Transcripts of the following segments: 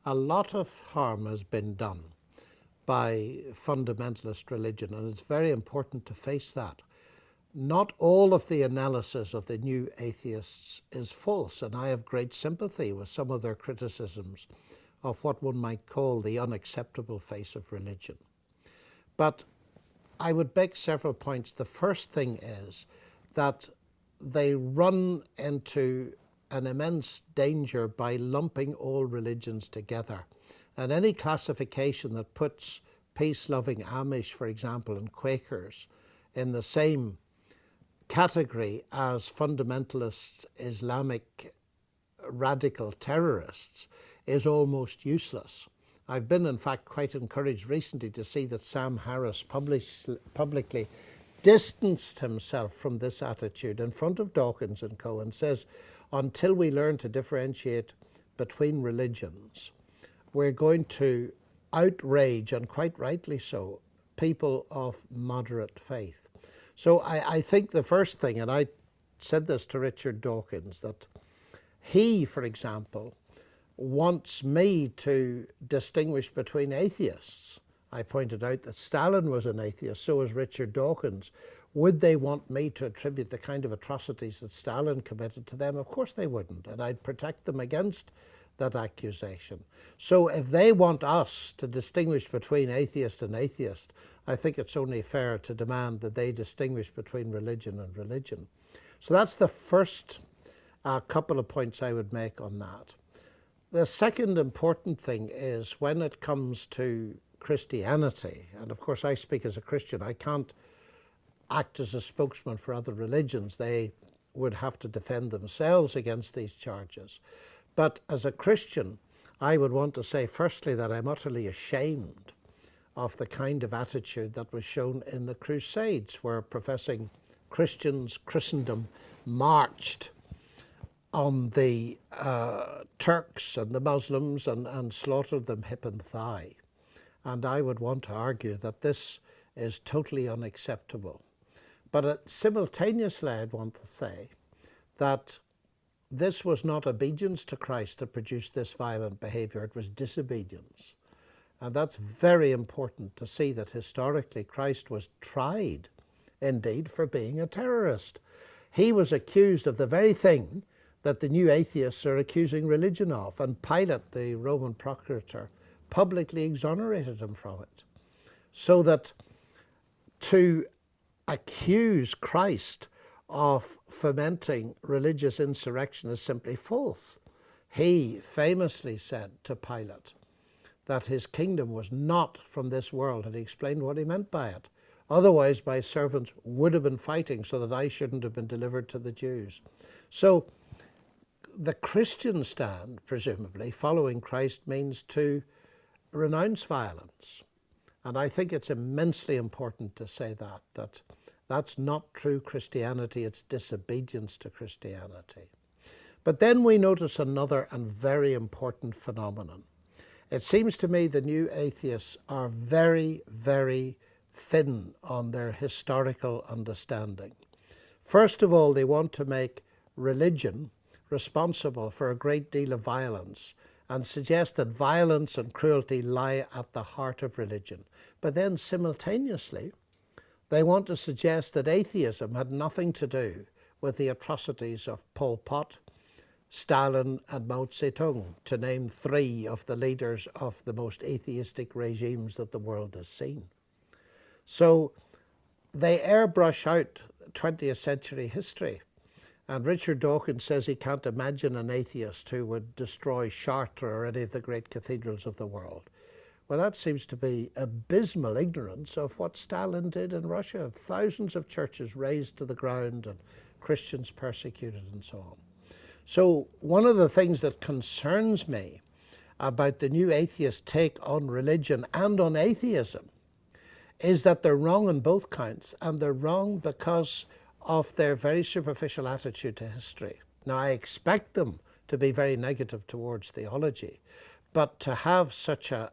A lot of harm has been done by fundamentalist religion, and it's very important to face that. Not all of the analysis of the new atheists is false, and I have great sympathy with some of their criticisms of what one might call the unacceptable face of religion. But I would make several points. The first thing is that they run into an immense danger by lumping all religions together. And any classification that puts peace-loving Amish, for example, and Quakers in the same category as fundamentalist Islamic radical terrorists is almost useless. I've been, in fact, quite encouraged recently to see that Sam Harris publicly distanced himself from this attitude in front of Dawkins and co. and says, until we learn to differentiate between religions, we're going to outrage, and quite rightly so, people of moderate faith. So I think the first thing, and I said this to Richard Dawkins, that he, for example, wants me to distinguish between atheists. I pointed out that Stalin was an atheist, so was Richard Dawkins. Would they want me to attribute the kind of atrocities that Stalin committed to them? Of course they wouldn't, and I'd protect them against that accusation. So if they want us to distinguish between atheist and atheist, I think it's only fair to demand that they distinguish between religion and religion. So that's the first couple of points I would make on that. The second important thing is when it comes to Christianity, and of course I speak as a Christian, I can't act as a spokesman for other religions. They would have to defend themselves against these charges. But as a Christian, I would want to say firstly that I'm utterly ashamed of the kind of attitude that was shown in the Crusades, where professing Christians, Christendom, marched on the Turks and the Muslims and slaughtered them hip and thigh. And I would want to argue that this is totally unacceptable. But simultaneously, I'd want to say that this was not obedience to Christ that produced this violent behavior, it was disobedience. And that's very important to see that historically Christ was tried, indeed, for being a terrorist. He was accused of the very thing that the new atheists are accusing religion of, and Pilate, the Roman procurator, publicly exonerated him from it. So that to accuse Christ of fomenting religious insurrection is simply false. He famously said to Pilate that his kingdom was not from this world, and he explained what he meant by it. Otherwise, my servants would have been fighting so that I shouldn't have been delivered to the Jews. So the Christian stand, presumably, following Christ means to renounce violence. And I think it's immensely important to say that that's not true Christianity, it's disobedience to Christianity. But then we notice another and very important phenomenon. It seems to me the new atheists are very, very thin on their historical understanding. First of all, they want to make religion responsible for a great deal of violence and suggest that violence and cruelty lie at the heart of religion. But then simultaneously, they want to suggest that atheism had nothing to do with the atrocities of Pol Pot, Stalin and Mao Zedong, to name three of the leaders of the most atheistic regimes that the world has seen. So they airbrush out 20th century history. And Richard Dawkins says he can't imagine an atheist who would destroy Chartres or any of the great cathedrals of the world. Well, that seems to be abysmal ignorance of what Stalin did in Russia. Thousands of churches razed to the ground and Christians persecuted and so on. So one of the things that concerns me about the new atheist take on religion and on atheism is that they're wrong on both counts, and they're wrong because of their very superficial attitude to history. Now, I expect them to be very negative towards theology, but to have such a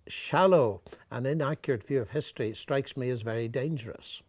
shallow and inaccurate view of history strikes me as very dangerous.